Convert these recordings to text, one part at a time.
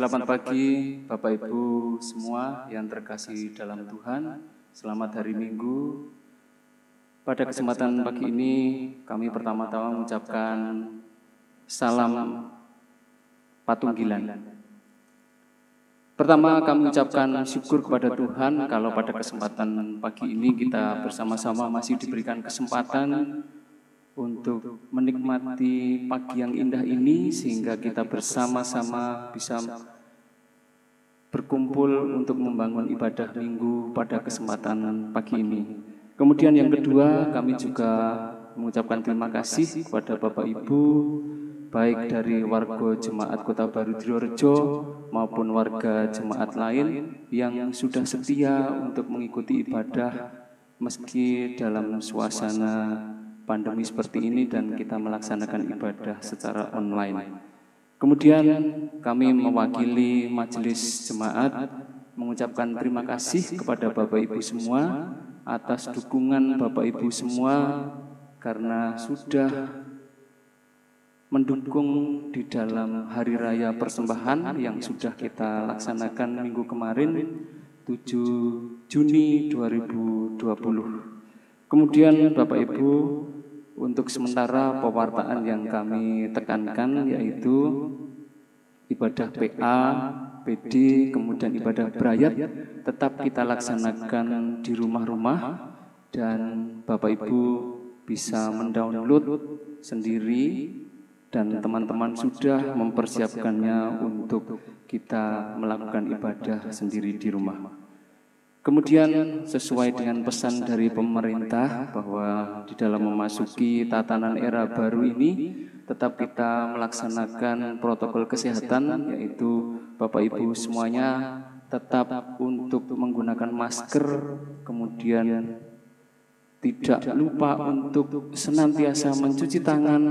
Selamat pagi Bapak Ibu semua yang terkasih dalam Tuhan. Selamat hari Minggu. Pada kesempatan pagi ini kami pertama-tama mengucapkan salam patunggilan. Pertama kami ucapkan syukur kepada Tuhan kalau pada kesempatan pagi ini kita bersama-sama masih diberikan kesempatan untuk menikmati pagi yang indah ini sehingga kita bersama-sama bisa berkumpul untuk membangun ibadah minggu pada kesempatan pagi ini. Kemudian yang kedua, kami juga mengucapkan terima kasih kepada Bapak Ibu, baik dari warga Jemaat Kota Baru Dirorejo maupun warga jemaat lain yang sudah setia untuk mengikuti ibadah meski dalam suasana pandemi seperti ini dan kita melaksanakan ibadah secara online. Kemudian kami mewakili majelis jemaat mengucapkan terima kasih kepada Bapak Ibu semua atas dukungan Bapak Ibu semua karena sudah mendukung di dalam hari raya persembahan yang sudah kita laksanakan minggu kemarin 7 Juni 2020. Kemudian Bapak Ibu, untuk sementara pewartaan yang kami tekankan yaitu ibadah PA, PD, kemudian ibadah berayat tetap kita laksanakan di rumah-rumah dan Bapak Ibu bisa mendownload sendiri dan teman-teman sudah mempersiapkannya untuk kita melakukan ibadah sendiri di rumah. Kemudian sesuai dengan pesan dari pemerintah bahwa di dalam memasuki tatanan era baru ini tetap kita melaksanakan protokol kesehatan yaitu Bapak Ibu semuanya tetap untuk menggunakan masker, kemudian tidak lupa untuk senantiasa mencuci tangan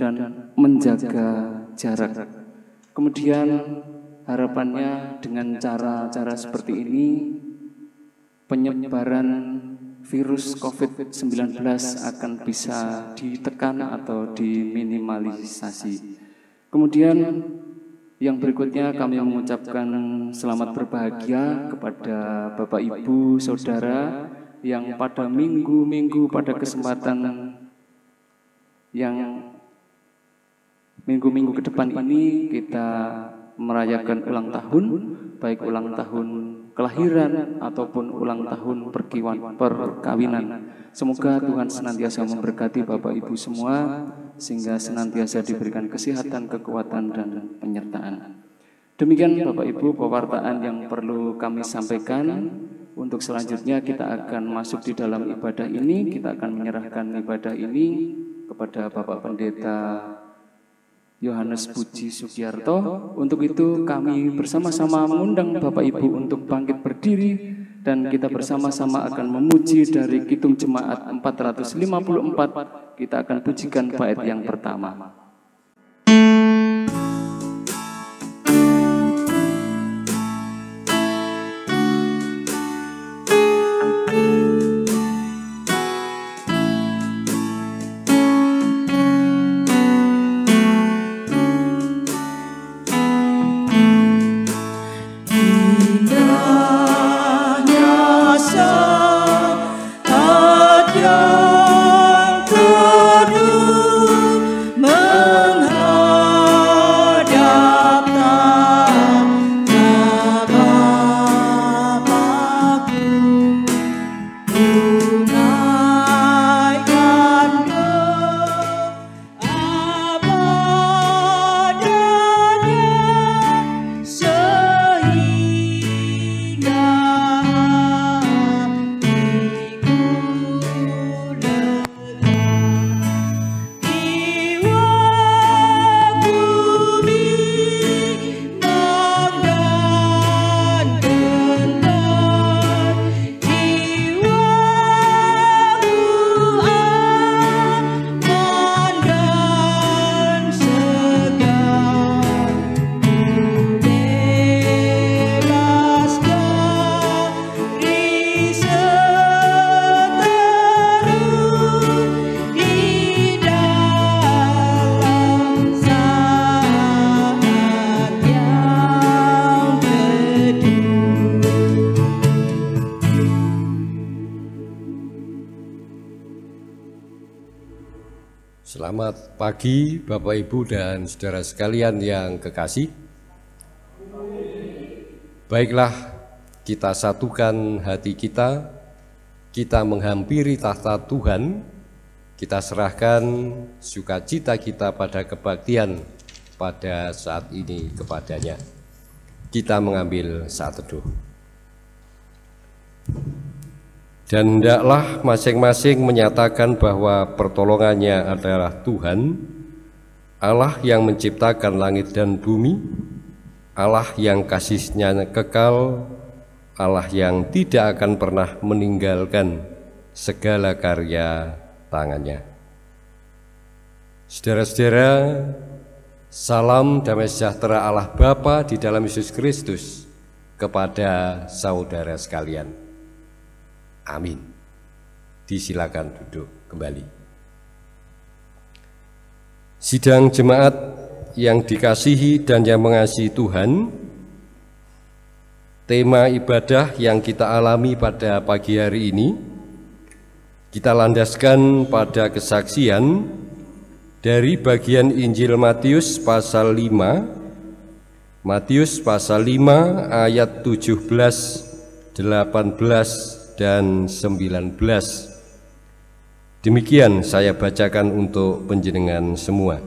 dan menjaga jarak. Kemudian harapannya dengan cara-cara seperti ini penyebaran virus COVID-19 akan bisa ditekan atau diminimalisasi. Kemudian yang berikutnya kami mengucapkan selamat berbahagia kepada Bapak Ibu Saudara yang pada minggu-minggu pada kesempatan yang minggu-minggu ke depan ini kita merayakan ulang tahun, baik ulang tahun kelahiran ataupun ulang tahun perkawinan. Semoga Tuhan senantiasa memberkati Bapak Ibu semua sehingga senantiasa diberikan kesehatan, kekuatan dan penyertaan. Demikian Bapak Ibu pewartaan yang perlu kami sampaikan. Untuk selanjutnya kita akan masuk di dalam ibadah ini, kita akan menyerahkan ibadah ini kepada Bapak Pendeta Yohanes Puji Sugiarto. Untuk itu kami bersama-sama mengundang Bapak Ibu untuk bangkit berdiri dan kita bersama-sama akan memuji dari Kidung Jemaat 454. Kita akan pujikan bait yang pertama. Yang teduh Selamat pagi Bapak Ibu dan saudara sekalian yang kekasih. Baiklah, kita satukan hati kita menghampiri tahta Tuhan, kita serahkan sukacita kita pada kebaktian pada saat ini kepadanya. Kita mengambil saat teduh. Dan hendaklah masing-masing menyatakan bahwa pertolongannya adalah Tuhan, Allah yang menciptakan langit dan bumi, Allah yang kasih-Nya kekal, Allah yang tidak akan pernah meninggalkan segala karya tangannya. Saudara-saudara, salam damai sejahtera Allah Bapa di dalam Yesus Kristus kepada saudara sekalian. Amin. Disilakan duduk kembali. Sidang jemaat yang dikasihi dan yang mengasihi Tuhan, tema ibadah yang kita alami pada pagi hari ini kita landaskan pada kesaksian dari bagian Injil Matius pasal 5, Matius pasal 5 ayat 17, 18 dan 19. Demikian saya bacakan untuk panjenengan semua.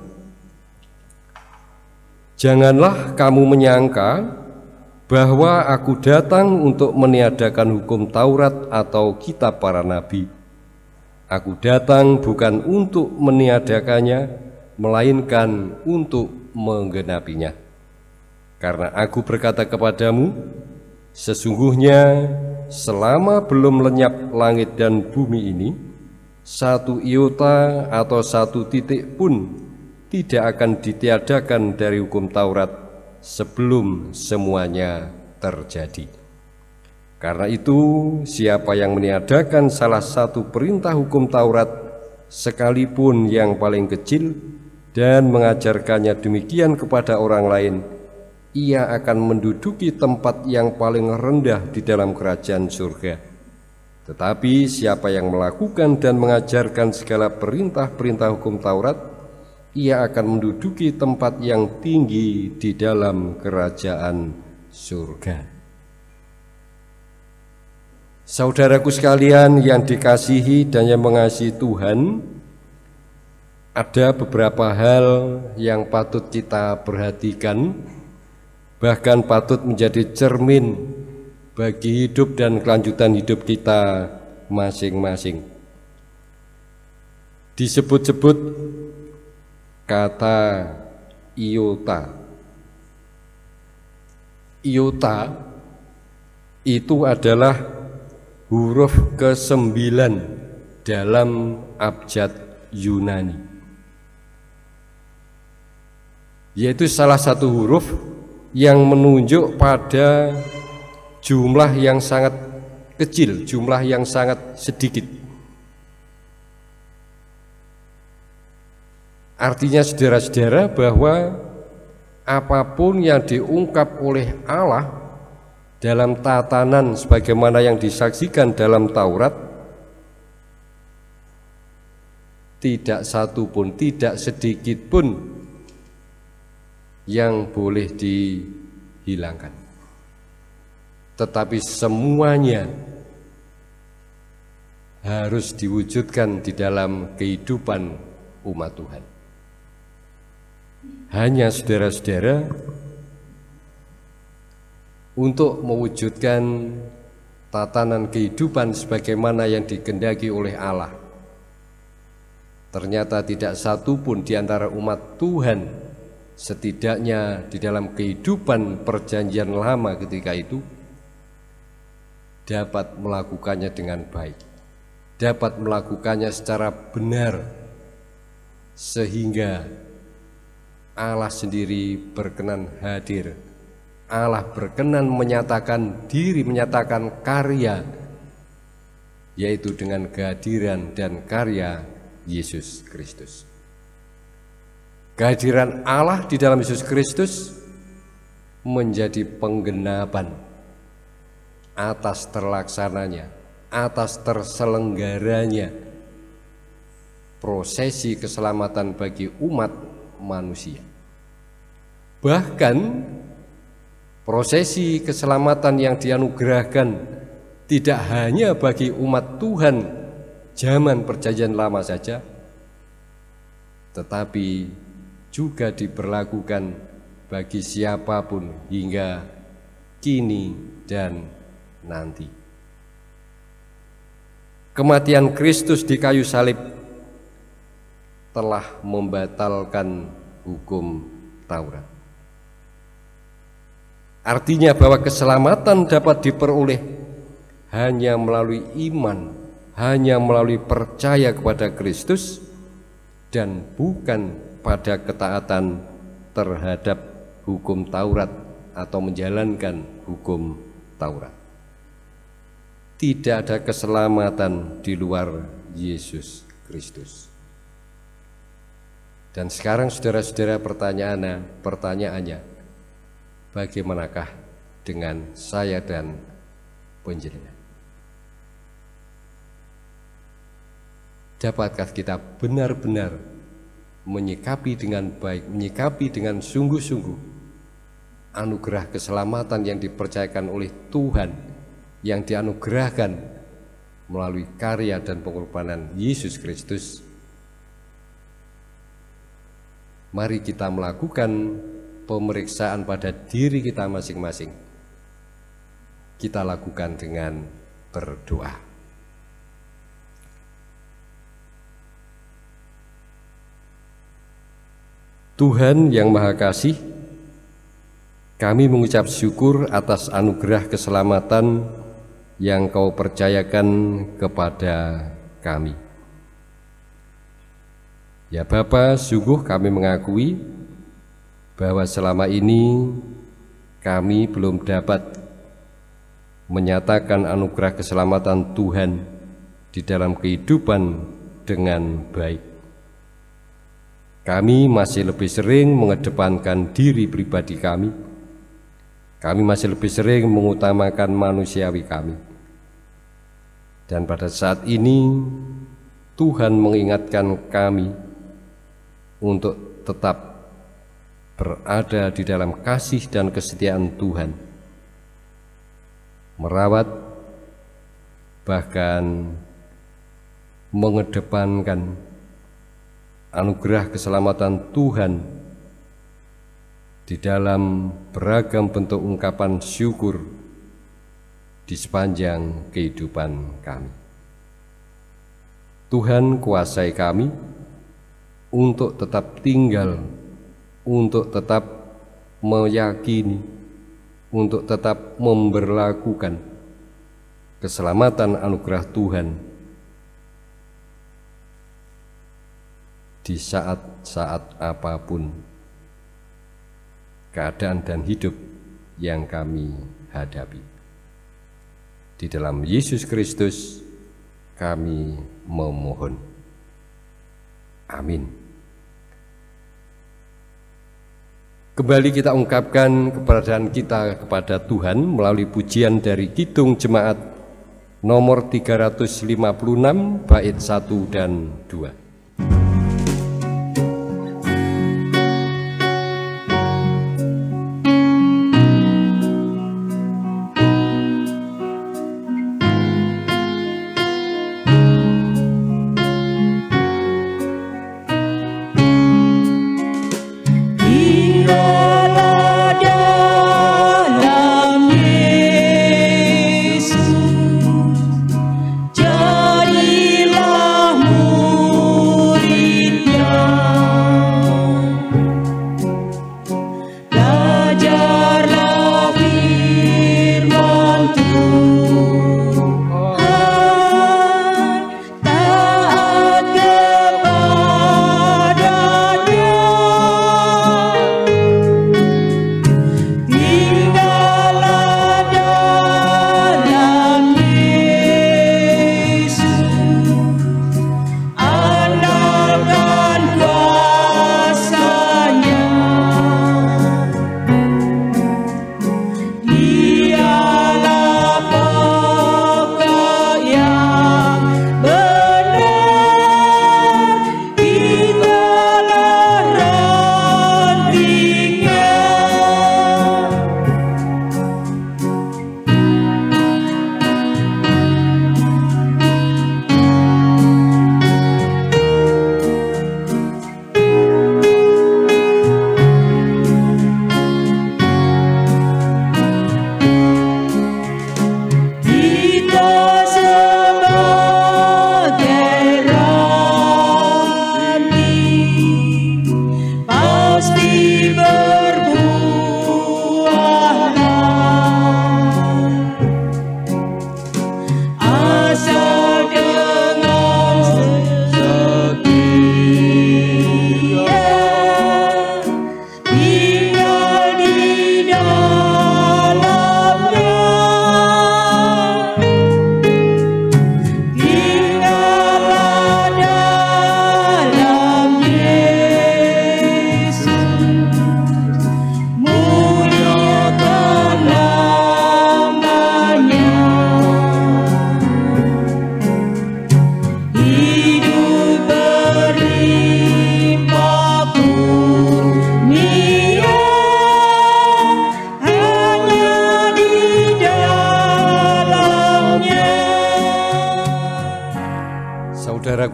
Janganlah kamu menyangka bahwa aku datang untuk meniadakan hukum Taurat atau kitab para nabi. Aku datang bukan untuk meniadakannya, melainkan untuk menggenapinya. Karena aku berkata kepadamu, sesungguhnya selama belum lenyap langit dan bumi ini, satu iota atau satu titik pun tidak akan ditiadakan dari hukum Taurat sebelum semuanya terjadi. Karena itu, siapa yang meniadakan salah satu perintah hukum Taurat, sekalipun yang paling kecil, dan mengajarkannya demikian kepada orang lain, ia akan menduduki tempat yang paling rendah di dalam kerajaan surga. Tetapi siapa yang melakukan dan mengajarkan segala perintah-perintah hukum Taurat, ia akan menduduki tempat yang tinggi di dalam kerajaan surga. Saudaraku sekalian yang dikasihi dan yang mengasihi Tuhan, ada beberapa hal yang patut kita perhatikan, bahkan patut menjadi cermin bagi hidup dan kelanjutan hidup kita masing-masing. Disebut-sebut kata iota. Iota itu adalah huruf ke-9 dalam abjad Yunani, yaitu salah satu huruf yang menunjuk pada jumlah yang sangat kecil, jumlah yang sangat sedikit. Artinya saudara-saudara bahwa apapun yang diungkap oleh Allah dalam tatanan sebagaimana yang disaksikan dalam Taurat, tidak satu pun, tidak sedikit pun yang boleh dihilangkan, tetapi semuanya harus diwujudkan di dalam kehidupan umat Tuhan. Hanya saudara-saudara, untuk mewujudkan tatanan kehidupan sebagaimana yang dikehendaki oleh Allah, ternyata tidak satu pun di antara umat Tuhan, setidaknya di dalam kehidupan perjanjian lama ketika itu, dapat melakukannya dengan baik, dapat melakukannya secara benar, sehingga Allah sendiri berkenan hadir, Allah berkenan menyatakan diri, menyatakan karya, yaitu dengan kehadiran dan karya Yesus Kristus. Kehadiran Allah di dalam Yesus Kristus menjadi penggenapan atas terlaksananya, atas terselenggaranya prosesi keselamatan bagi umat manusia. Bahkan prosesi keselamatan yang dianugerahkan tidak hanya bagi umat Tuhan zaman Perjanjian Lama saja, tetapi juga diberlakukan bagi siapapun hingga kini dan nanti. Kematian Kristus di kayu salib telah membatalkan hukum Taurat. Artinya bahwa keselamatan dapat diperoleh hanya melalui iman, hanya melalui percaya kepada Kristus, dan bukan pada ketaatan terhadap hukum Taurat atau menjalankan hukum Taurat. Tidak ada keselamatan di luar Yesus Kristus. Dan sekarang saudara-saudara, pertanyaannya, bagaimanakah dengan saya dan panjenengan? Dapatkah kita benar-benar menyikapi dengan baik, menyikapi dengan sungguh-sungguh anugerah keselamatan yang dipercayakan oleh Tuhan, yang dianugerahkan melalui karya dan pengorbanan Yesus Kristus? Mari kita melakukan pemeriksaan pada diri kita masing-masing. Kita lakukan dengan berdoa. Tuhan yang Maha Kasih, kami mengucap syukur atas anugerah keselamatan yang Kau percayakan kepada kami. Ya Bapa, sungguh kami mengakui bahwa selama ini kami belum dapat menyatakan anugerah keselamatan Tuhan di dalam kehidupan dengan baik. Kami masih lebih sering mengedepankan diri pribadi kami. Kami masih lebih sering mengutamakan manusiawi kami. Dan pada saat ini Tuhan mengingatkan kami untuk tetap berada di dalam kasih dan kesetiaan Tuhan, merawat, bahkan mengedepankan anugerah keselamatan Tuhan di dalam beragam bentuk ungkapan syukur di sepanjang kehidupan kami. Tuhan, kuasai kami untuk tetap tinggal, untuk tetap meyakini, untuk tetap memberlakukan keselamatan anugerah Tuhan di saat-saat apapun keadaan dan hidup yang kami hadapi. Di dalam Yesus Kristus kami memohon. Amin. Kembali kita ungkapkan keberadaan kita kepada Tuhan melalui pujian dari Kidung Jemaat nomor 356 bait 1 dan 2. Jadilah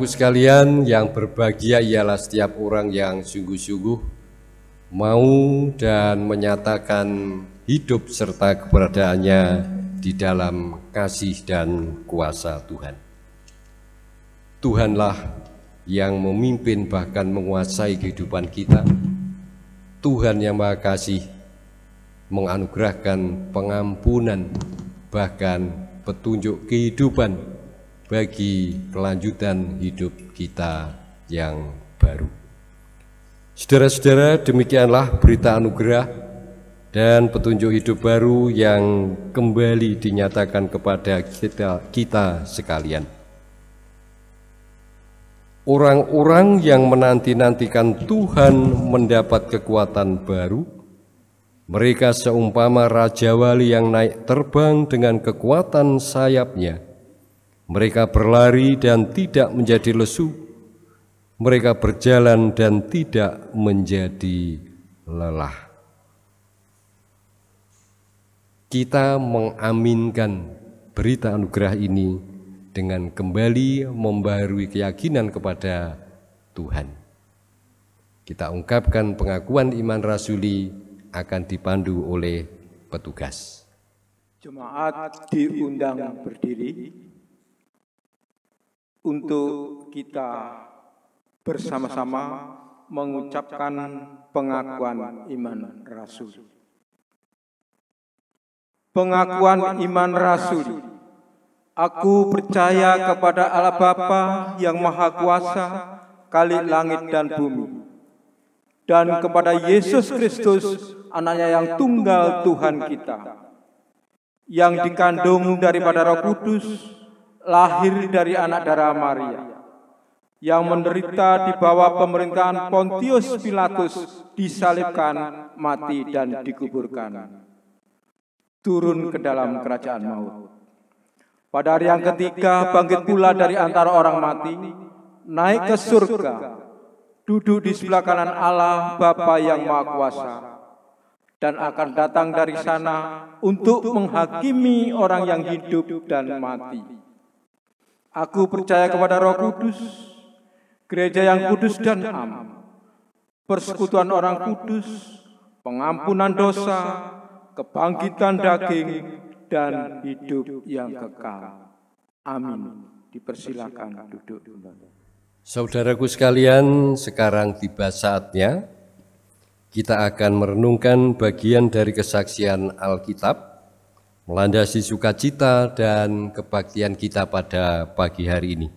Saudaraku sekalian, yang berbahagia ialah setiap orang yang sungguh-sungguh mau dan menyatakan hidup serta keberadaannya di dalam kasih dan kuasa Tuhan. Tuhanlah yang memimpin bahkan menguasai kehidupan kita. Tuhan yang Maha Kasih menganugerahkan pengampunan bahkan petunjuk kehidupan bagi kelanjutan hidup kita yang baru. Saudara-saudara, demikianlah berita anugerah dan petunjuk hidup baru yang kembali dinyatakan kepada kita sekalian. Orang-orang yang menanti-nantikan Tuhan mendapat kekuatan baru. Mereka seumpama Raja Wali yang naik terbang dengan kekuatan sayapnya. Mereka berlari dan tidak menjadi lesu. Mereka berjalan dan tidak menjadi lelah. Kita mengaminkan berita anugerah ini dengan kembali membaharui keyakinan kepada Tuhan. Kita ungkapkan pengakuan iman rasuli akan dipandu oleh petugas. Jemaat diundang berdiri untuk kita bersama-sama mengucapkan pengakuan iman rasul. Pengakuan iman rasul. Aku percaya kepada Allah Bapa yang Maha Kuasa, Khalik langit dan bumi, dan kepada Yesus Kristus, Anaknya yang tunggal Tuhan kita, yang dikandung daripada Roh Kudus, lahir dari anak darah Maria, yang menderita di bawah pemerintahan Pontius Pilatus, disalibkan, mati dan dikuburkan, turun ke dalam kerajaan maut. Pada hari yang ketiga bangkit pula dari antara orang mati, naik ke surga, duduk di sebelah kanan Allah Bapa yang Maha Kuasa, dan akan datang dari sana untuk menghakimi orang yang hidup dan mati. Aku percaya kepada Roh Kudus, gereja yang kudus dan am, persekutuan orang kudus, pengampunan dosa, kebangkitan daging, dan hidup yang kekal. Amin. Dipersilakan duduk. Saudaraku sekalian, sekarang tiba saatnya kita akan merenungkan bagian dari kesaksian Alkitab, melandasi sukacita dan kebaktian kita pada pagi hari ini.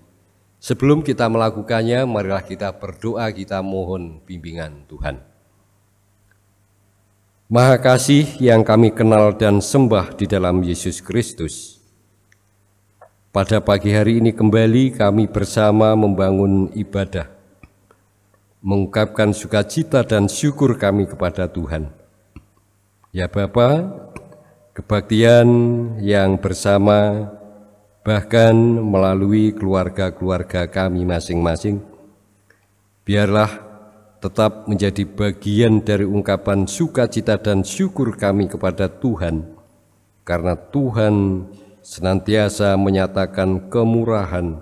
Sebelum kita melakukannya, marilah kita berdoa, kita mohon bimbingan Tuhan. Maha Kasih yang kami kenal dan sembah di dalam Yesus Kristus, pada pagi hari ini kembali kami bersama membangun ibadah, mengungkapkan sukacita dan syukur kami kepada Tuhan. Ya Bapa, kebaktian yang bersama bahkan melalui keluarga-keluarga kami masing-masing, biarlah tetap menjadi bagian dari ungkapan sukacita dan syukur kami kepada Tuhan, karena Tuhan senantiasa menyatakan kemurahan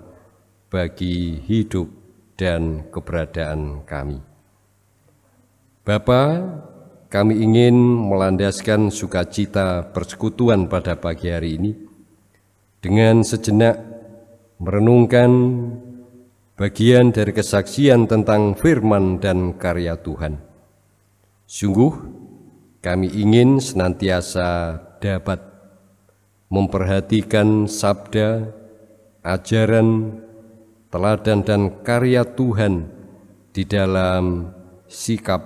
bagi hidup dan keberadaan kami. Bapa, kami ingin melandaskan sukacita persekutuan pada pagi hari ini dengan sejenak merenungkan bagian dari kesaksian tentang firman dan karya Tuhan. Sungguh, kami ingin senantiasa dapat memperhatikan sabda, ajaran, teladan dan karya Tuhan di dalam sikap,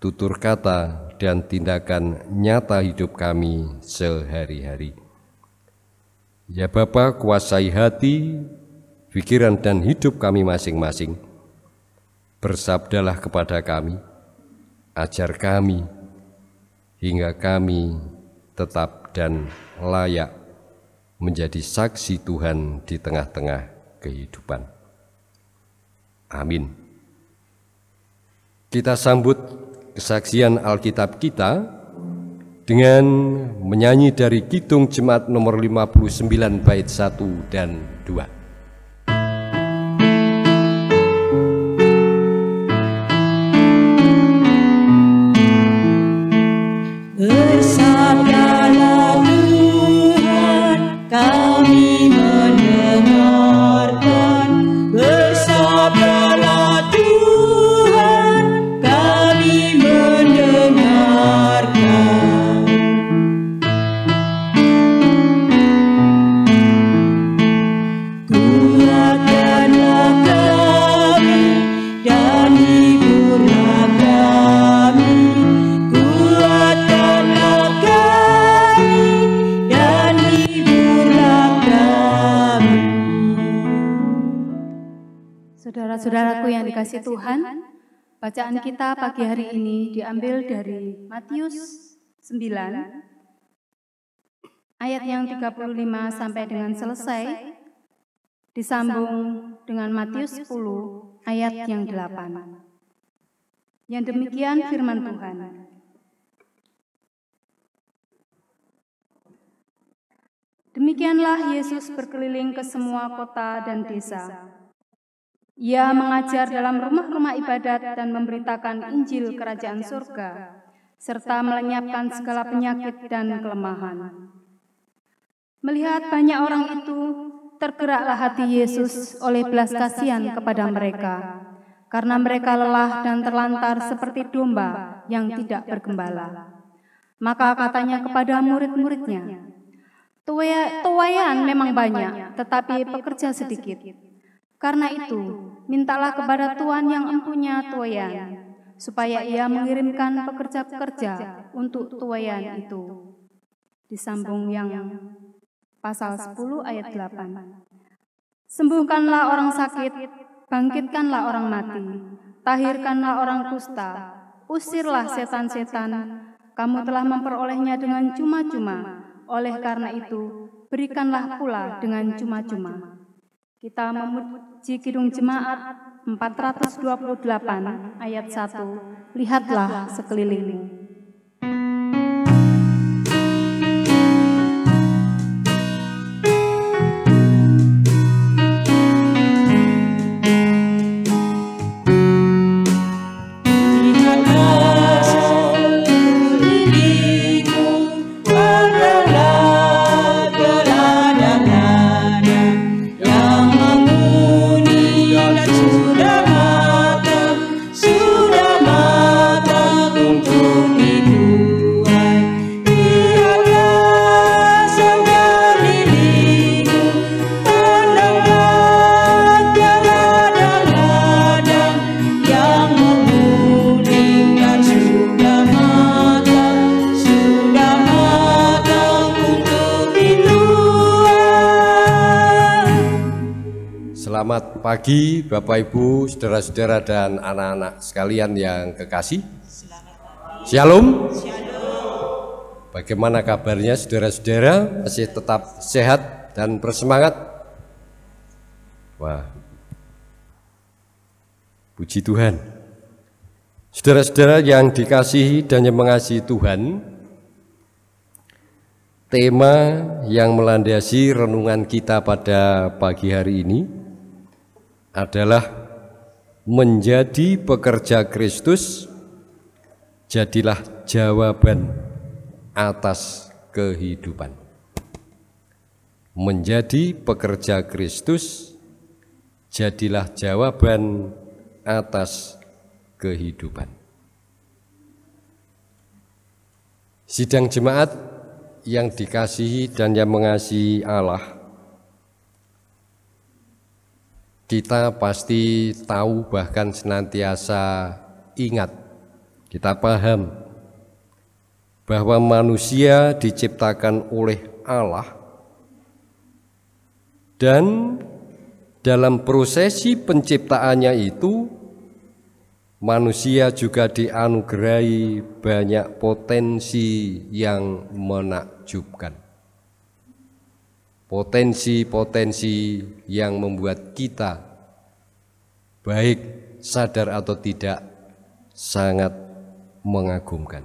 tutur kata, dan tindakan nyata hidup kami sehari-hari. Ya Bapa, kuasai hati, pikiran dan hidup kami masing-masing. Bersabdalah kepada kami, ajar kami, hingga kami tetap dan layak menjadi saksi Tuhan di tengah-tengah kehidupan. Amin. Kita sambut kesaksian Alkitab kita dengan menyanyi dari Kidung Jemaat nomor 59 bait 1 dan 2. dikasih Tuhan, bacaan kita pagi hari ini diambil dari Matius 9, ayat yang 35 sampai dengan selesai, disambung dengan Matius 10, ayat yang 8. Yang demikian firman Tuhan. Demikianlah Yesus berkeliling ke semua kota dan desa. Ia mengajar dalam rumah-rumah ibadat dan memberitakan Injil Kerajaan Surga, serta melenyapkan segala penyakit dan kelemahan. Melihat banyak orang itu, tergeraklah hati Yesus oleh belas kasihan kepada mereka, karena mereka lelah dan terlantar seperti domba yang tidak bergembala. Maka katanya kepada murid-muridnya, "Tuaian memang banyak, tetapi pekerja sedikit. Karena itu, mintalah kepada Tuhan yang empunya tuaian, supaya ia mengirimkan pekerja-pekerja untuk tuaian itu." Disambung yang pasal 10 ayat 8. Sembuhkanlah orang sakit, bangkitkanlah orang mati, tahirkanlah orang kusta, usirlah setan-setan, kamu telah memperolehnya dengan cuma-cuma. Oleh karena itu, berikanlah pula dengan cuma-cuma. Kita memuji Kidung Jemaat 428 ayat 1. Lihatlah sekelilingmu. Selamat pagi Bapak Ibu, saudara-saudara dan anak-anak sekalian yang kekasih. Shalom. Bagaimana kabarnya saudara-saudara? Masih tetap sehat dan bersemangat? Wah, puji Tuhan. Saudara-saudara yang dikasihi dan yang mengasihi Tuhan, tema yang melandasi renungan kita pada pagi hari ini adalah menjadi pekerja Kristus, jadilah jawaban atas kehidupan. Menjadi pekerja Kristus, jadilah jawaban atas kehidupan. Sidang jemaat yang dikasihi dan yang mengasihi Allah, kita pasti tahu, bahkan senantiasa ingat, kita paham bahwa manusia diciptakan oleh Allah, dan dalam prosesi penciptaannya itu manusia juga dianugerahi banyak potensi yang menakjubkan. Potensi-potensi yang membuat kita, baik sadar atau tidak, sangat mengagumkan.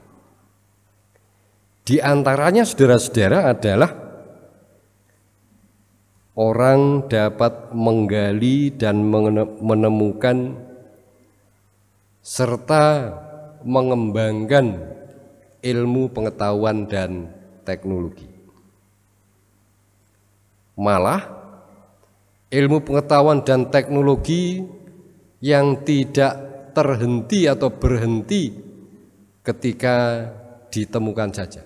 Di antaranya saudara-saudara adalah orang dapat menggali dan menemukan serta mengembangkan ilmu pengetahuan dan teknologi. Malah ilmu pengetahuan dan teknologi yang tidak terhenti atau berhenti ketika ditemukan saja,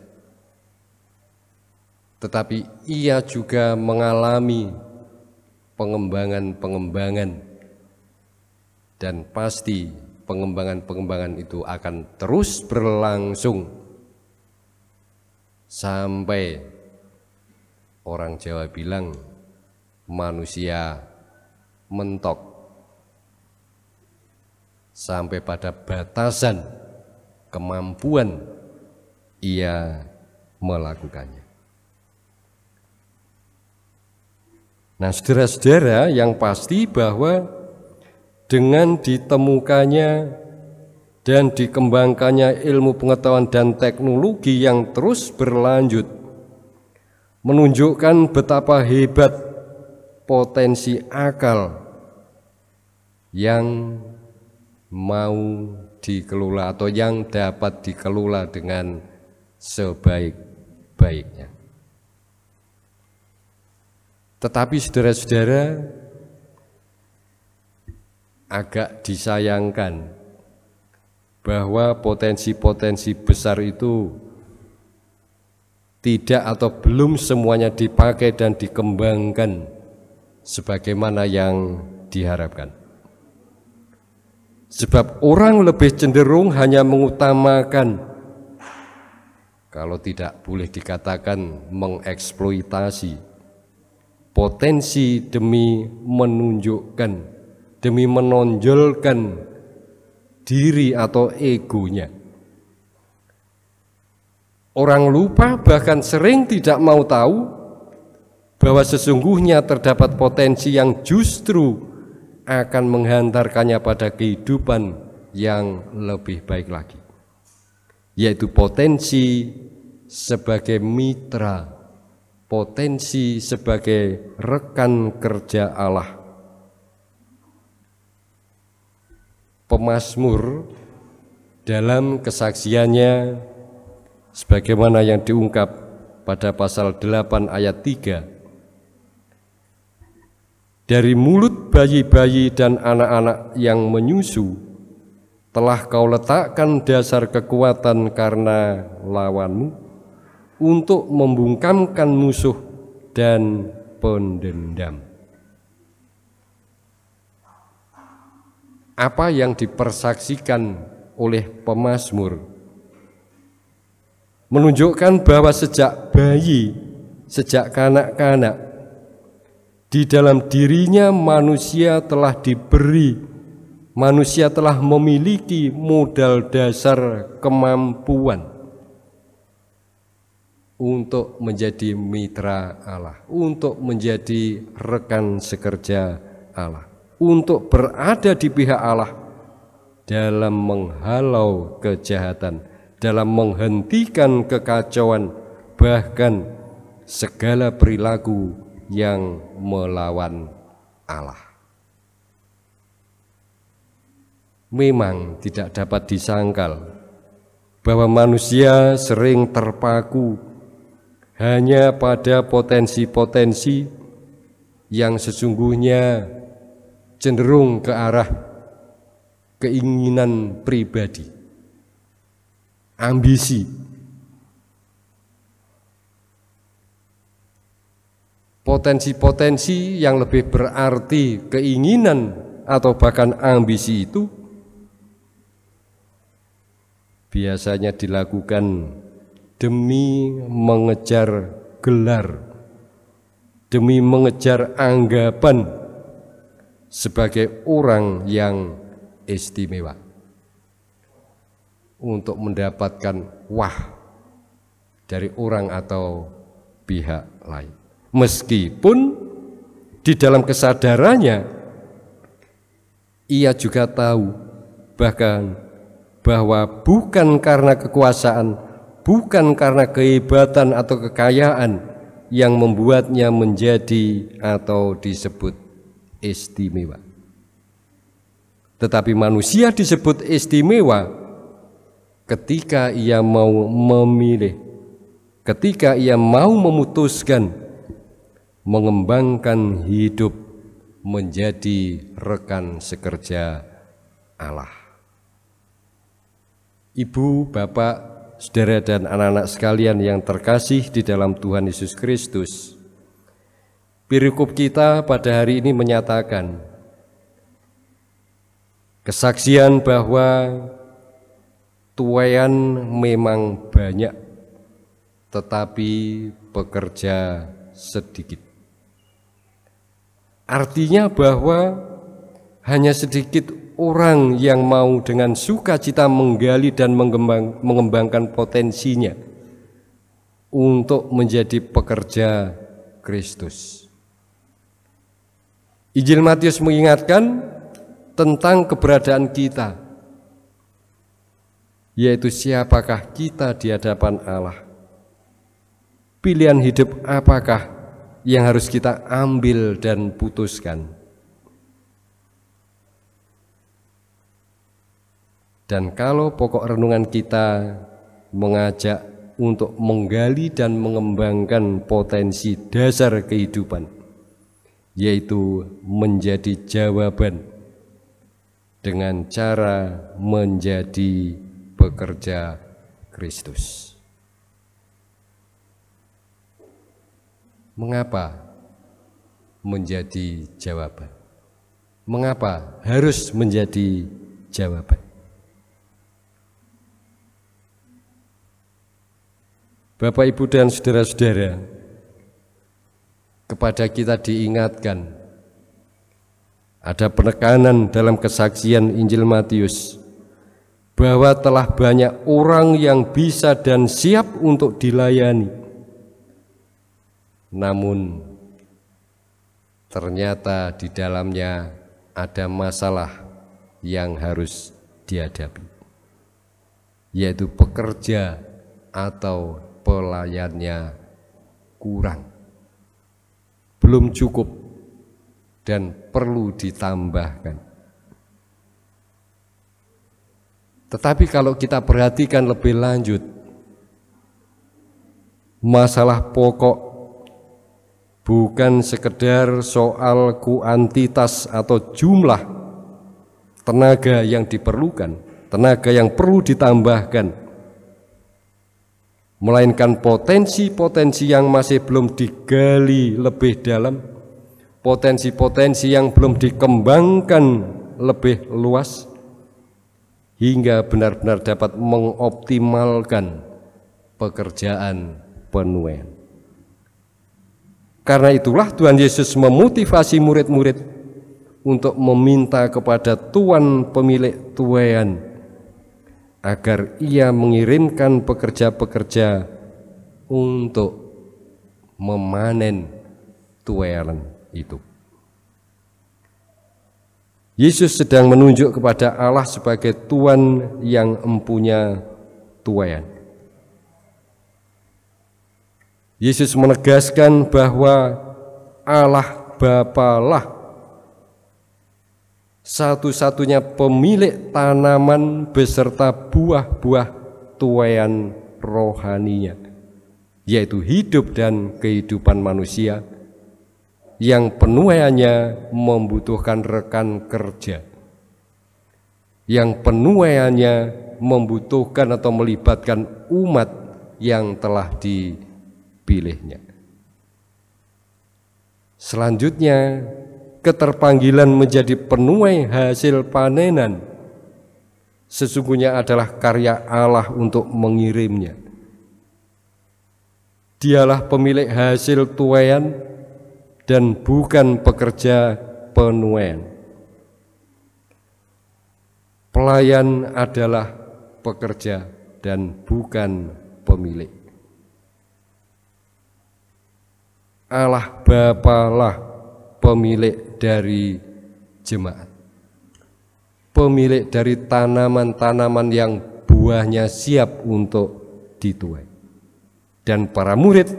tetapi ia juga mengalami pengembangan-pengembangan, dan pasti pengembangan-pengembangan itu akan terus berlangsung sampai orang Jawa bilang manusia mentok. sampai pada batasan kemampuan ia melakukannya. Nah, saudara-saudara, yang pasti bahwa dengan ditemukannya dan dikembangkannya ilmu pengetahuan dan teknologi yang terus berlanjut menunjukkan betapa hebat potensi akal yang mau dikelola atau yang dapat dikelola dengan sebaik-baiknya. Tetapi saudara-saudara, agak disayangkan bahwa potensi-potensi besar itu tidak atau belum semuanya dipakai dan dikembangkan sebagaimana yang diharapkan. Sebab orang lebih cenderung hanya mengutamakan, kalau tidak boleh dikatakan mengeksploitasi, potensi demi menunjukkan, demi menonjolkan diri atau egonya. Orang lupa, bahkan sering tidak mau tahu bahwa sesungguhnya terdapat potensi yang justru akan menghantarkannya pada kehidupan yang lebih baik lagi, yaitu potensi sebagai mitra, potensi sebagai rekan kerja Allah. Pemazmur dalam kesaksiannya sebagaimana yang diungkap pada pasal 8 ayat 3, dari mulut bayi-bayi dan anak-anak yang menyusu telah kau letakkan dasar kekuatan karena lawanmu, untuk membungkamkan musuh dan pendendam. Apa yang dipersaksikan oleh pemazmur menunjukkan bahwa sejak bayi, sejak kanak-kanak, di dalam dirinya manusia telah diberi, manusia telah memiliki modal dasar kemampuan untuk menjadi mitra Allah, untuk menjadi rekan sekerja Allah, untuk berada di pihak Allah dalam menghalau kejahatan, dalam menghentikan kekacauan, bahkan segala perilaku yang melawan Allah. Memang tidak dapat disangkal bahwa manusia sering terpaku hanya pada potensi-potensi yang sesungguhnya cenderung ke arah keinginan pribadi, ambisi. Potensi-potensi yang lebih berarti keinginan atau bahkan ambisi itu biasanya dilakukan demi mengejar gelar, demi mengejar anggapan sebagai orang yang istimewa, untuk mendapatkan wah dari orang atau pihak lain. Meskipun di dalam kesadarannya ia juga tahu bahkan bahwa bukan karena kekuasaan, bukan karena kehebatan atau kekayaan yang membuatnya menjadi atau disebut istimewa. Tetapi manusia disebut istimewa ketika ia mau memilih, ketika ia mau memutuskan mengembangkan hidup menjadi rekan sekerja Allah. Ibu, bapak, saudara dan anak-anak sekalian yang terkasih di dalam Tuhan Yesus Kristus, perikop kita pada hari ini menyatakan kesaksian bahwa tuaian memang banyak, tetapi pekerja sedikit. Artinya bahwa hanya sedikit orang yang mau dengan sukacita menggali dan mengembangkan potensinya untuk menjadi pekerja Kristus. Injil Matius mengingatkan tentang keberadaan kita, yaitu siapakah kita di hadapan Allah. Pilihan hidup apakah yang harus kita ambil dan putuskan. Dan kalau pokok renungan kita mengajak untuk menggali dan mengembangkan potensi dasar kehidupan, yaitu menjadi jawaban dengan cara menjadi pekerja Kristus. Mengapa menjadi jawaban? Mengapa harus menjadi jawaban? Bapak, Ibu, dan saudara-saudara, kepada kita diingatkan ada penekanan dalam kesaksian Injil Matius bahwa telah banyak orang yang bisa dan siap untuk dilayani, namun ternyata di dalamnya ada masalah yang harus dihadapi, yaitu pekerja atau pelayannya kurang, belum cukup, dan perlu ditambahkan. Tetapi kalau kita perhatikan lebih lanjut, masalah pokok bukan sekedar soal kuantitas atau jumlah tenaga yang diperlukan, tenaga yang perlu ditambahkan, melainkan potensi-potensi yang masih belum digali lebih dalam, potensi-potensi yang belum dikembangkan lebih luas, hingga benar-benar dapat mengoptimalkan pekerjaan penuaian. Karena itulah Tuhan Yesus memotivasi murid-murid untuk meminta kepada Tuan pemilik tuaian agar ia mengirimkan pekerja-pekerja untuk memanen tuaian itu. Yesus sedang menunjuk kepada Allah sebagai Tuan yang empunya tuaian. Yesus menegaskan bahwa Allah Bapa lah satu-satunya pemilik tanaman beserta buah-buah tuaian rohaninya, yaitu hidup dan kehidupan manusia yang penuaiannya membutuhkan rekan kerja, yang penuaiannya membutuhkan atau melibatkan umat yang telah dipilihnya. Selanjutnya, keterpanggilan menjadi penuai hasil panenan sesungguhnya adalah karya Allah untuk mengirimnya. Dialah pemilik hasil tuaian dan bukan pekerja penuaian. Pelayan adalah pekerja dan bukan pemilik. Allah Bapa lah pemilik dari jemaat, pemilik dari tanaman-tanaman yang buahnya siap untuk dituai. Dan para murid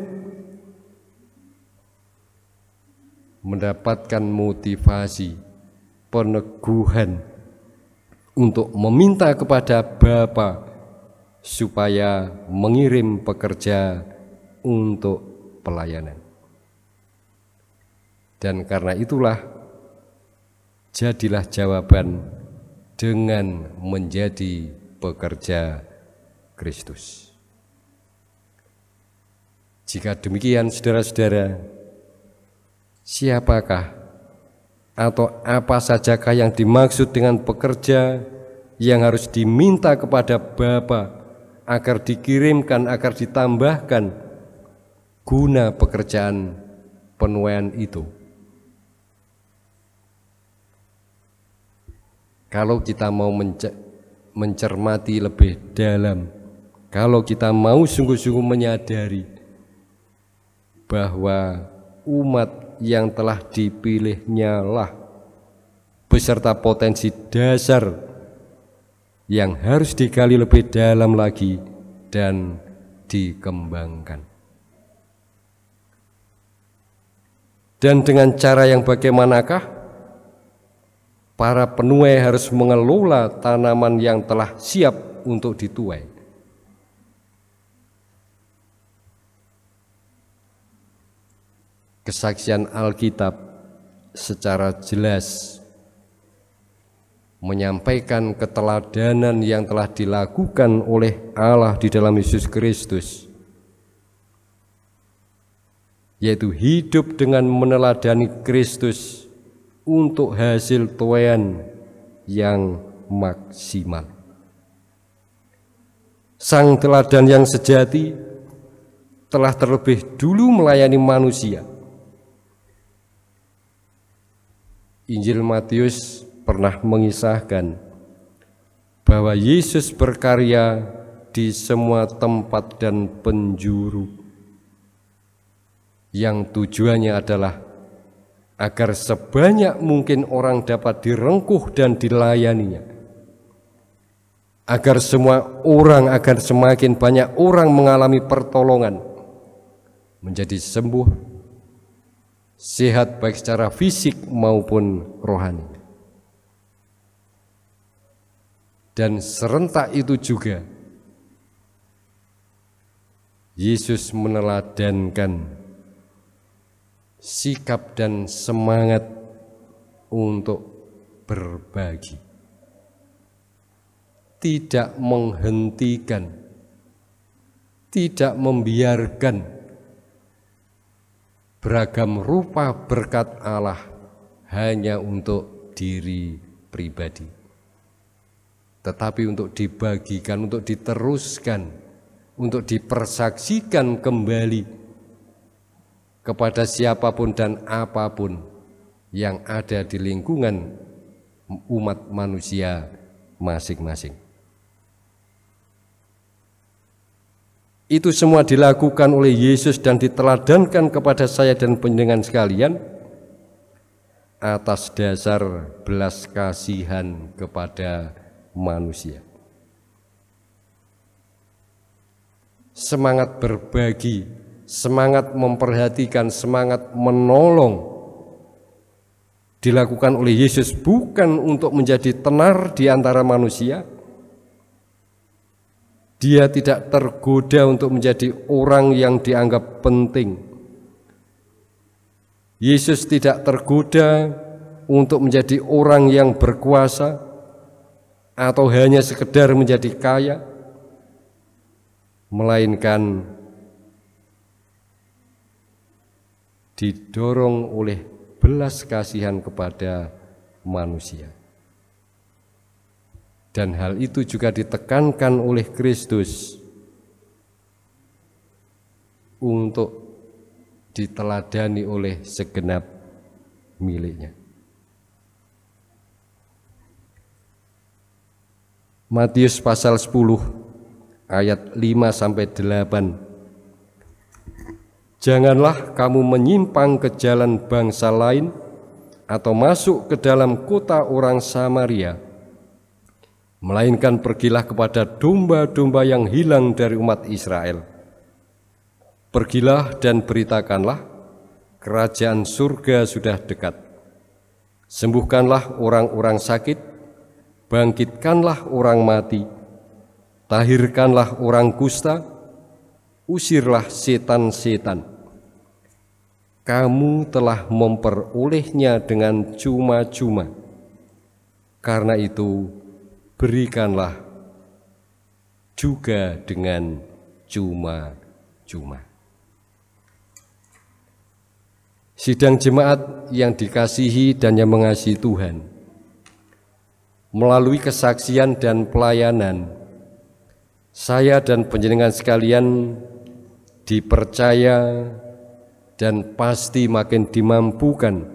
mendapatkan motivasi, peneguhan untuk meminta kepada Bapa supaya mengirim pekerja untuk pelayanan. Dan karena itulah jadilah jawaban dengan menjadi pekerja Kristus. Jika demikian, saudara-saudara, siapakah atau apa sajakah yang dimaksud dengan pekerja yang harus diminta kepada Bapa agar dikirimkan, agar ditambahkan guna pekerjaan penuaian itu? kalau kita mau mencermati lebih dalam, kalau kita mau sungguh-sungguh menyadari bahwa umat yang telah dipilihnya lah beserta potensi dasar yang harus digali lebih dalam lagi dan dikembangkan. Dan dengan cara yang bagaimanakah? Para penuai harus mengelola tanaman yang telah siap untuk dituai. Kesaksian Alkitab secara jelas menyampaikan keteladanan yang telah dilakukan oleh Allah di dalam Yesus Kristus, yaitu hidup dengan meneladani Kristus untuk hasil tuaian yang maksimal. Sang teladan yang sejati telah terlebih dulu melayani manusia. Injil Matius pernah mengisahkan bahwa Yesus berkarya di semua tempat dan penjuru, yang tujuannya adalah agar sebanyak mungkin orang dapat direngkuh dan dilayaninya, agar semakin banyak orang mengalami pertolongan, menjadi sembuh, sehat baik secara fisik maupun rohani. Dan serentak itu juga Yesus meneladankan sikap dan semangat untuk berbagi, tidak menghentikan, tidak membiarkan beragam rupa berkat Allah hanya untuk diri pribadi, tetapi untuk dibagikan, untuk diteruskan, untuk dipersaksikan kembali kepada siapapun dan apapun yang ada di lingkungan umat manusia masing-masing. Itu semua dilakukan oleh Yesus dan diteladankan kepada saya dan panjenengan sekalian atas dasar belas kasihan kepada manusia. Semangat berbagi, semangat memperhatikan, semangat menolong dilakukan oleh Yesus bukan untuk menjadi tenar di antara manusia. Dia tidak tergoda untuk menjadi orang yang dianggap penting. Yesus tidak tergoda untuk menjadi orang yang berkuasa atau hanya sekedar menjadi kaya, melainkan didorong oleh belas kasihan kepada manusia. Dan hal itu juga ditekankan oleh Kristus untuk diteladani oleh segenap miliknya. Matius pasal 10 ayat 5-8. Janganlah kamu menyimpang ke jalan bangsa lain atau masuk ke dalam kota orang Samaria, melainkan pergilah kepada domba-domba yang hilang dari umat Israel. Pergilah dan beritakanlah, kerajaan surga sudah dekat. Sembuhkanlah orang-orang sakit, bangkitkanlah orang mati, tahirkanlah orang kusta, usirlah setan-setan. Kamu telah memperolehnya dengan cuma-cuma, karena itu berikanlah juga dengan cuma-cuma. Sidang jemaat yang dikasihi dan yang mengasihi Tuhan, melalui kesaksian dan pelayanan, saya dan panjenengan sekalian dipercaya dan pasti makin dimampukan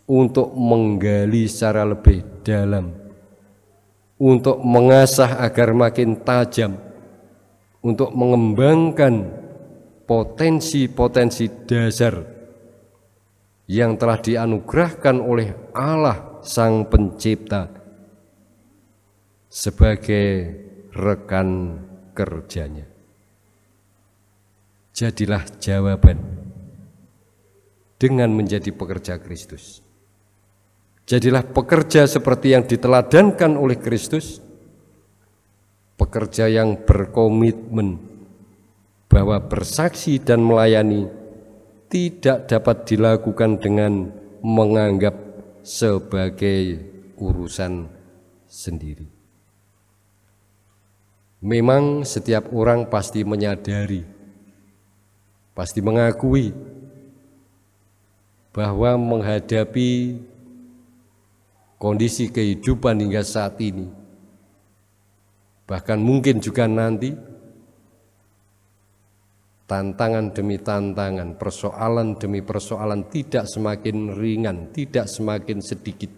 untuk menggali secara lebih dalam untuk mengasah agar makin tajam, untuk mengembangkan potensi-potensi dasar yang telah dianugerahkan oleh Allah Sang Pencipta sebagai rekan kerjanya. Jadilah jawaban dengan menjadi pekerja Kristus. Jadilah pekerja seperti yang diteladankan oleh Kristus, pekerja yang berkomitmen bahwa bersaksi dan melayani tidak dapat dilakukan dengan menganggap sebagai urusan sendiri. Memang setiap orang pasti menyadari, pasti mengakui bahwa menghadapi kondisi kehidupan hingga saat ini, bahkan mungkin juga nanti, tantangan demi tantangan, persoalan demi persoalan tidak semakin ringan, tidak semakin sedikit,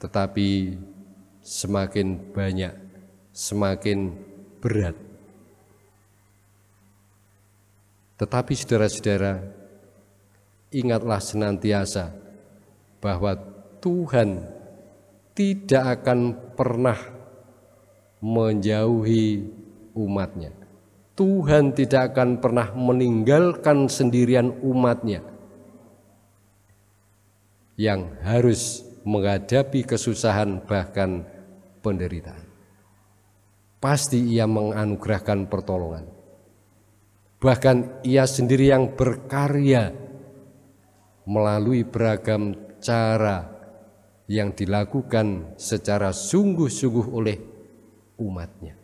tetapi semakin banyak, semakin berat. Tetapi saudara-saudara, ingatlah senantiasa bahwa Tuhan tidak akan pernah menjauhi umatnya. Tuhan tidak akan pernah meninggalkan sendirian umatnya yang harus menghadapi kesusahan bahkan penderitaan. Pasti Ia menganugerahkan pertolongan. Bahkan Ia sendiri yang berkarya melalui beragam cara yang dilakukan secara sungguh-sungguh oleh umatnya.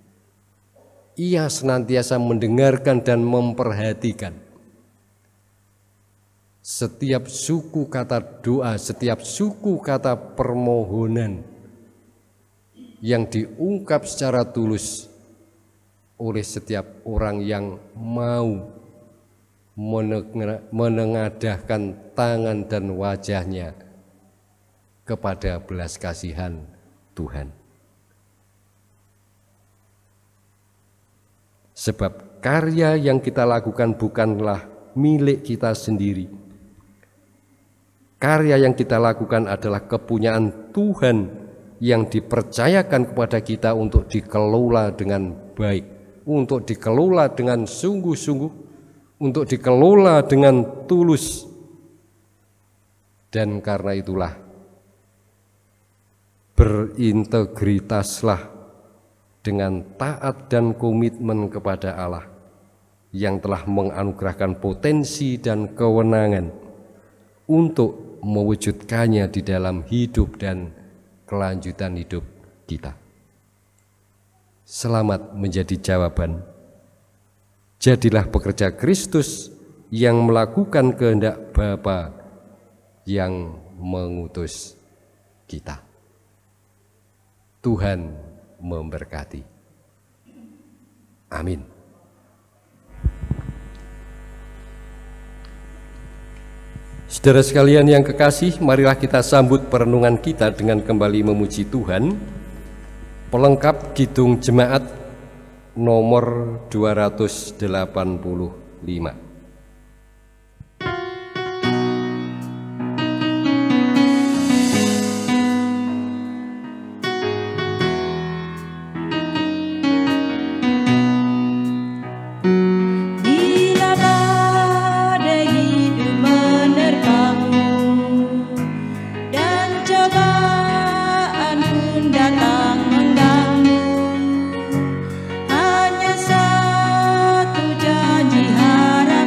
Ia senantiasa mendengarkan dan memperhatikan setiap suku kata doa, setiap suku kata permohonan yang diungkap secara tulus oleh setiap orang yang mau menengadahkan tangan dan wajahnya kepada belas kasihan Tuhan. Sebab karya yang kita lakukan bukanlah milik kita sendiri. Karya yang kita lakukan adalah kepunyaan Tuhan yang dipercayakan kepada kita untuk dikelola dengan baik, untuk dikelola dengan sungguh-sungguh, untuk dikelola dengan tulus. Dan karena itulah berintegritaslah dengan taat dan komitmen kepada Allah yang telah menganugerahkan potensi dan kewenangan untuk mewujudkannya di dalam hidup dan kelanjutan hidup kita. Selamat menjadi jawaban. Jadilah pekerja Kristus yang melakukan kehendak Bapa yang mengutus kita. Tuhan memberkati. Amin. Saudara sekalian yang kekasih, marilah kita sambut perenungan kita dengan kembali memuji Tuhan. Pelengkap Kidung Jemaat nomor 285. Hanya satu janji harap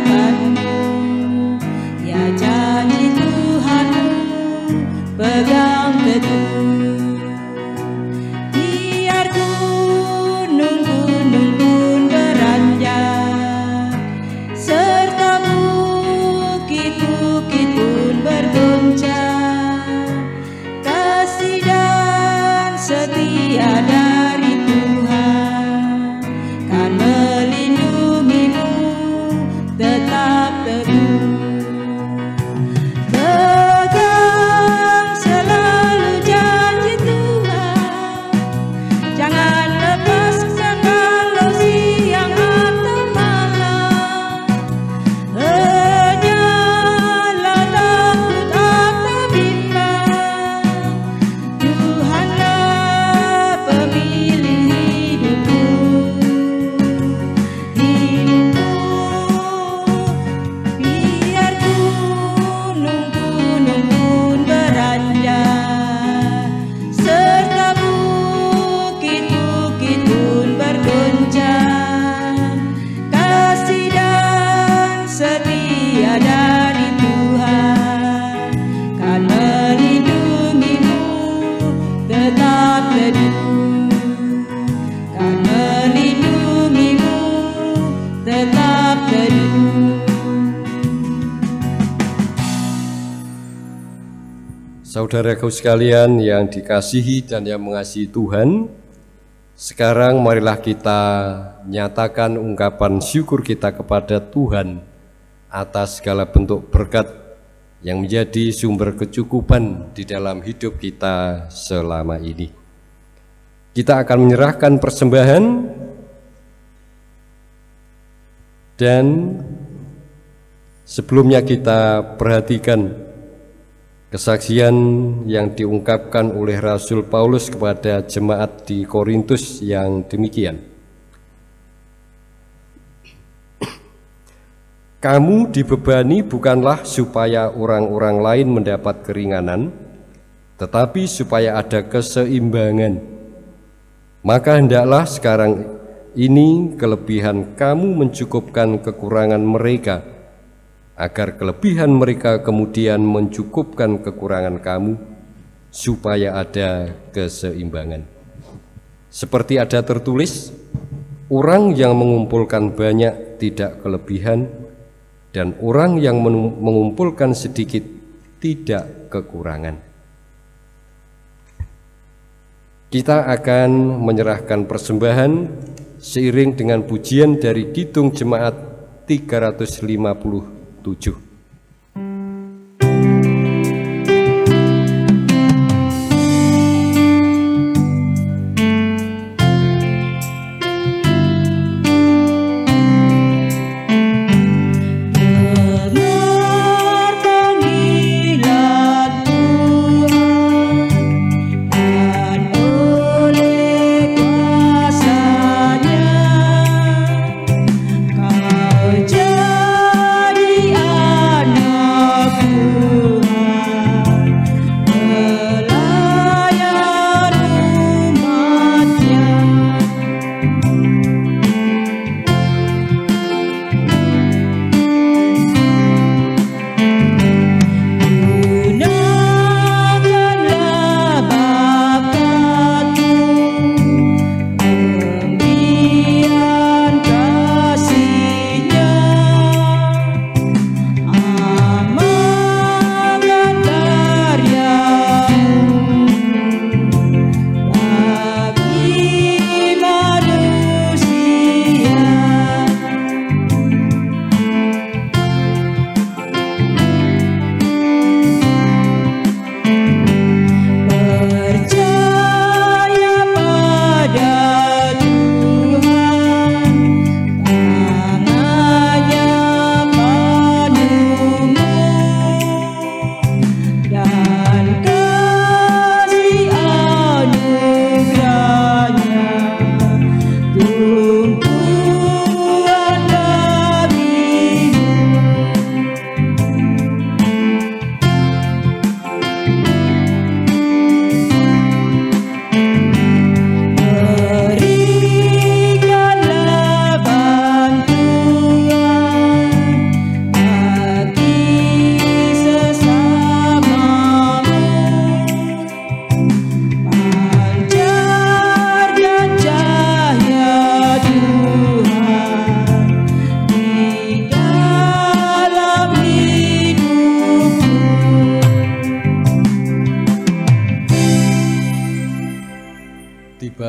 Saudaraku sekalian yang dikasihi dan yang mengasihi Tuhan, sekarang marilah kita nyatakan ungkapan syukur kita kepada Tuhan atas segala bentuk berkat yang menjadi sumber kecukupan di dalam hidup kita selama ini. Kita akan menyerahkan persembahan dan sebelumnya kita perhatikan kesaksian yang diungkapkan oleh Rasul Paulus kepada jemaat di Korintus yang demikian. Kamu dibebani bukanlah supaya orang-orang lain mendapat keringanan, tetapi supaya ada keseimbangan. Maka hendaklah sekarang ini kelebihan kamu mencukupkan kekurangan mereka, agar kelebihan mereka kemudian mencukupkan kekurangan kamu, supaya ada keseimbangan. Seperti ada tertulis, orang yang mengumpulkan banyak tidak kelebihan, dan orang yang mengumpulkan sedikit tidak kekurangan. Kita akan menyerahkan persembahan seiring dengan pujian dari Kidung Jemaat 357.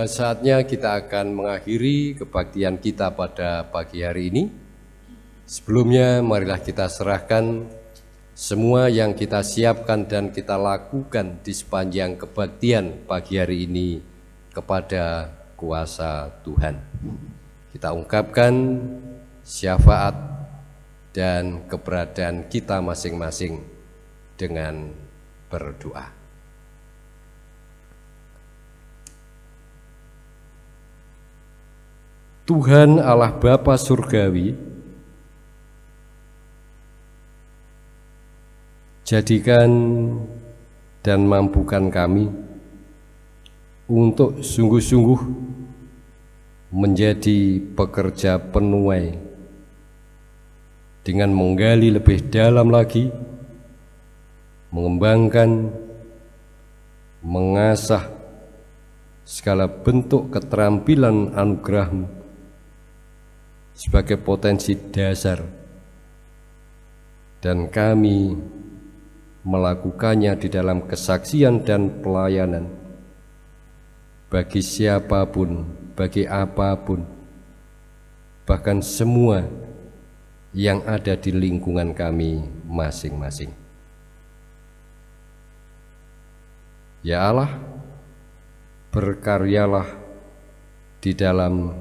Saatnya kita akan mengakhiri kebaktian kita pada pagi hari ini. Sebelumnya marilah kita serahkan semua yang kita siapkan dan kita lakukan di sepanjang kebaktian pagi hari ini kepada kuasa Tuhan. Kita ungkapkan syafaat dan keberadaan kita masing-masing dengan berdoa. Tuhan Allah Bapa Surgawi, jadikan dan mampukan kami untuk sungguh-sungguh menjadi pekerja penuai dengan menggali lebih dalam lagi, mengembangkan, mengasah segala bentuk keterampilan anugerah-Mu sebagai potensi dasar, dan kami melakukannya di dalam kesaksian dan pelayanan bagi siapapun, bagi apapun, bahkan semua yang ada di lingkungan kami masing-masing. Ya Allah, berkaryalah di dalam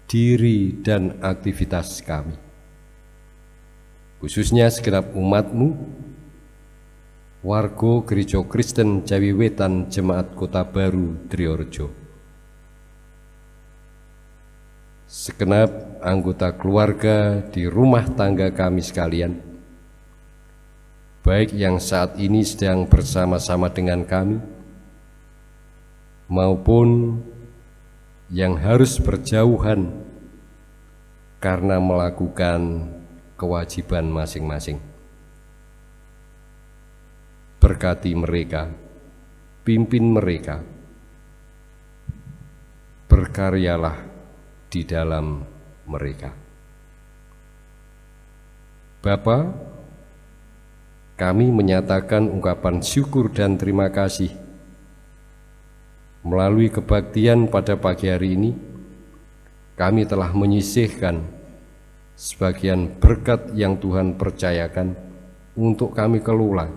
diri dan aktivitas kami, khususnya segenap umat-Mu, warga Gereja Kristen Jawi Wetan Jemaat Kota Baru Triorejo, segenap anggota keluarga di rumah tangga kami sekalian, baik yang saat ini sedang bersama-sama dengan kami, maupun yang harus berjauhan karena melakukan kewajiban masing-masing. Berkati mereka, pimpin mereka, berkaryalah di dalam mereka. Bapa, kami menyatakan ungkapan syukur dan terima kasih melalui kebaktian pada pagi hari ini. Kami telah menyisihkan sebagian berkat yang Tuhan percayakan untuk kami kelola,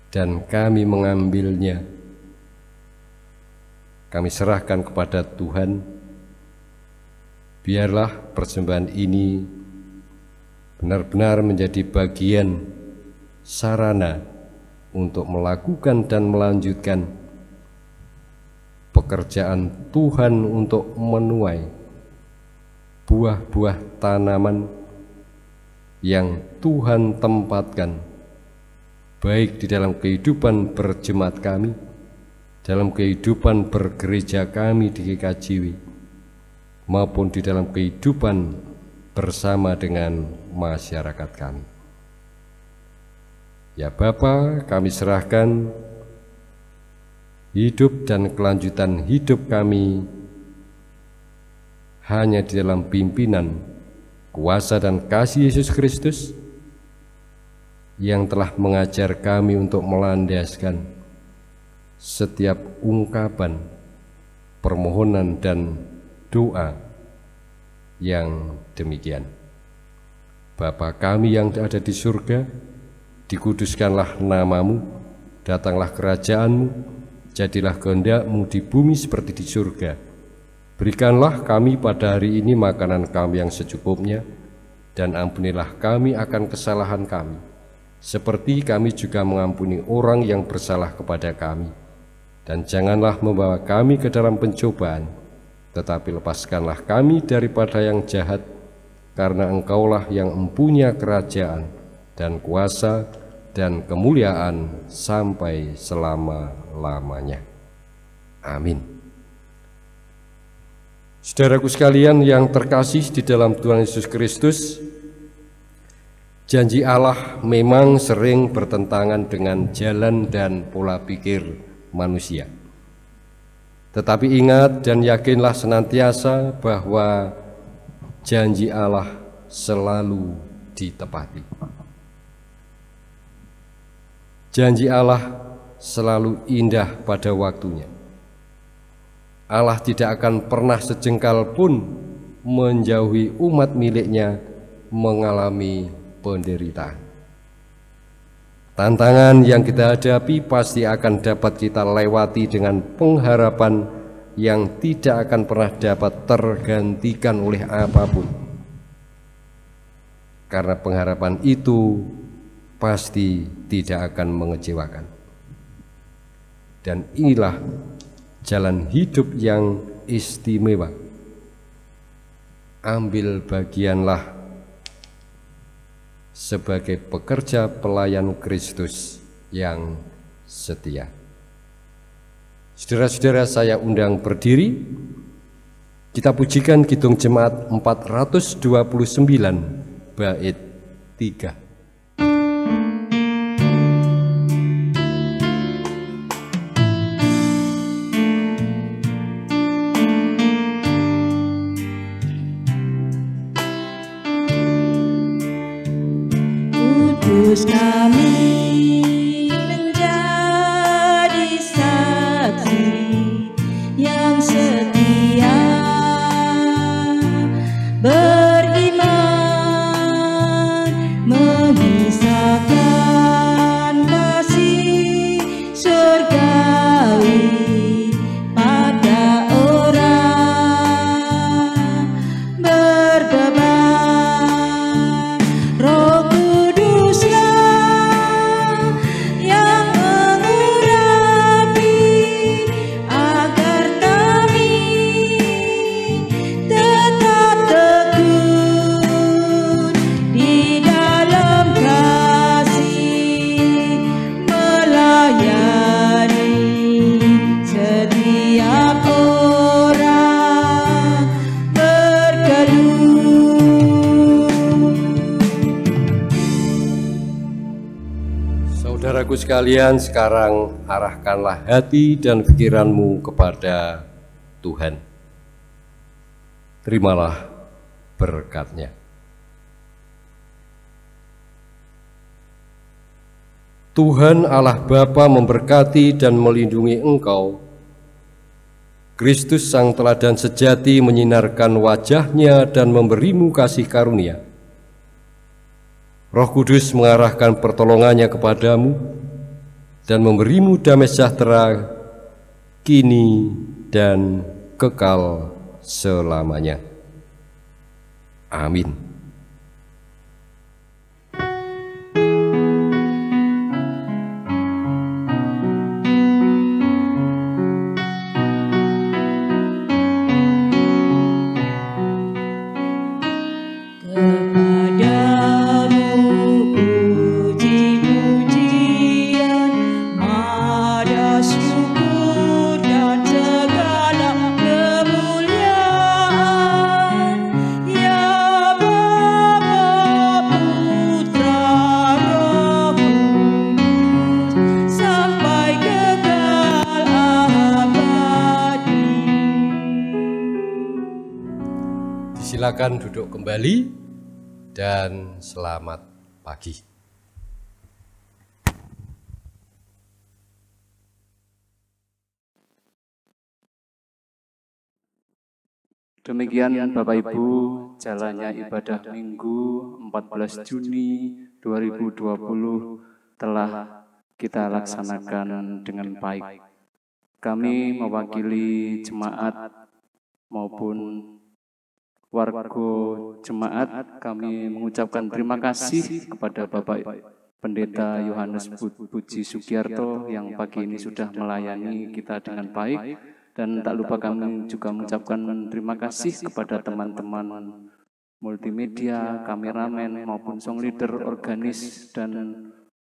dan kami mengambilnya. Kami serahkan kepada Tuhan. Biarlah persembahan ini benar-benar menjadi bagian sarana untuk melakukan dan melanjutkan pekerjaan Tuhan untuk menuai buah-buah tanaman yang Tuhan tempatkan, baik di dalam kehidupan berjemaat kami, dalam kehidupan bergereja kami di GKJW, maupun di dalam kehidupan bersama dengan masyarakat kami. Ya Bapa, kami serahkan hidup dan kelanjutan hidup kami hanya di dalam pimpinan, kuasa dan kasih Yesus Kristus yang telah mengajar kami untuk melandaskan setiap ungkapan, permohonan dan doa yang demikian. Bapa kami yang ada di surga, dikuduskanlah nama-Mu, datanglah kerajaan-Mu, jadilah kehendak-Mu di bumi seperti di surga. Berikanlah kami pada hari ini makanan kami yang secukupnya, dan ampunilah kami akan kesalahan kami, seperti kami juga mengampuni orang yang bersalah kepada kami. Dan janganlah membawa kami ke dalam pencobaan, tetapi lepaskanlah kami daripada yang jahat, karena Engkaulah yang mempunyai kerajaan dan kuasa dan kemuliaan sampai selama-lamanya. Amin. Saudaraku sekalian yang terkasih di dalam Tuhan Yesus Kristus, janji Allah memang sering bertentangan dengan jalan dan pola pikir manusia. Tetapi ingat dan yakinlah senantiasa bahwa janji Allah selalu ditepati. Janji Allah selalu indah pada waktunya. Allah tidak akan pernah sejengkal pun menjauhi umat miliknya mengalami penderitaan. Tantangan yang kita hadapi pasti akan dapat kita lewati dengan pengharapan yang tidak akan pernah dapat tergantikan oleh apapun. Karena pengharapan itu pasti tidak akan mengecewakan. Dan inilah jalan hidup yang istimewa. Ambil bagianlah sebagai pekerja pelayan Kristus yang setia. Saudara-saudara, saya undang berdiri. Kita pujikan Kidung Jemaat 429 bait 3. Kudus kami menjadi saksi yang setia, beriman mengisahkan kasih surgawi pada orang berbeban. Roh Kuduslah yang mengurapi agar kami tetap tekun di dalam kasih, melayani setiap orang berkeluh. Saudaraku sekalian, sekarang arahkanlah hati dan pikiranmu kepada Tuhan. Terimalah berkat-Nya. Tuhan Allah Bapa memberkati dan melindungi engkau. Kristus Sang Teladan sejati menyinarkan wajah-Nya dan memberimu kasih karunia. Roh Kudus mengarahkan pertolongannya kepadamu dan memberimu damai sejahtera kini dan kekal selamanya. Amin. Kepadamu puji-pujian, mada syukur dan segala kemuliaan, ya Bapa, Putra, Roh Kudus, sampai kekal abadi. Silakan duduk kembali dan selamat pagi. Demikian Bapak Ibu, jalannya ibadah Minggu 14 Juni 2020 telah kita laksanakan dengan baik. Kami mewakili jemaat maupun warga jemaat, kami mengucapkan terima kasih kepada Bapak Pendeta Yohanes Puji Sugiarto yang pagi ini sudah melayani kita dengan baik. Dan tak lupa kami juga mengucapkan terima kasih kepada teman-teman multimedia, kameramen maupun song leader, organis, dan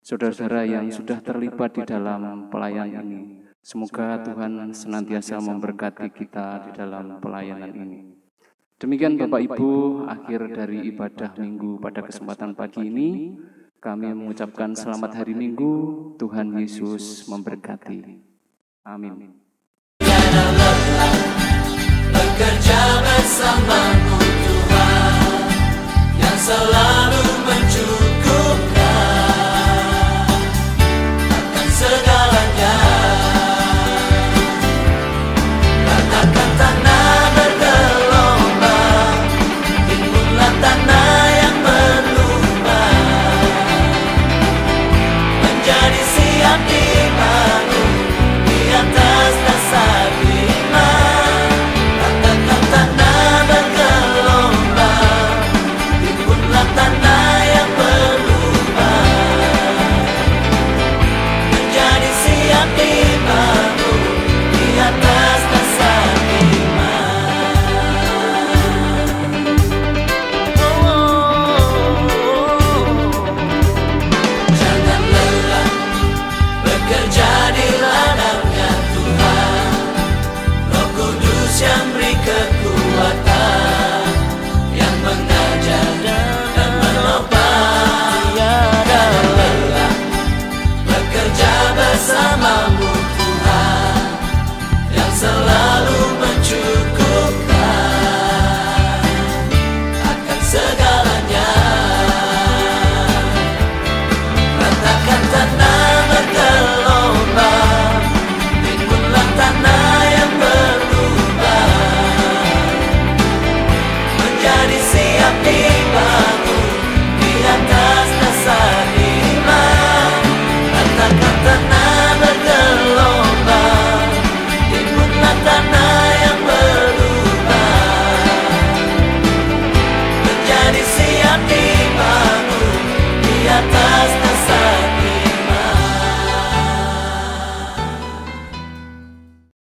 saudara-saudara yang sudah terlibat di dalam pelayanan ini. Semoga Tuhan senantiasa memberkati kita di dalam pelayanan ini. Demikian Bapak Ibu, akhir dari ibadah Minggu pada kesempatan pagi ini. Kami mengucapkan selamat hari Minggu, Tuhan Yesus memberkati. Amin.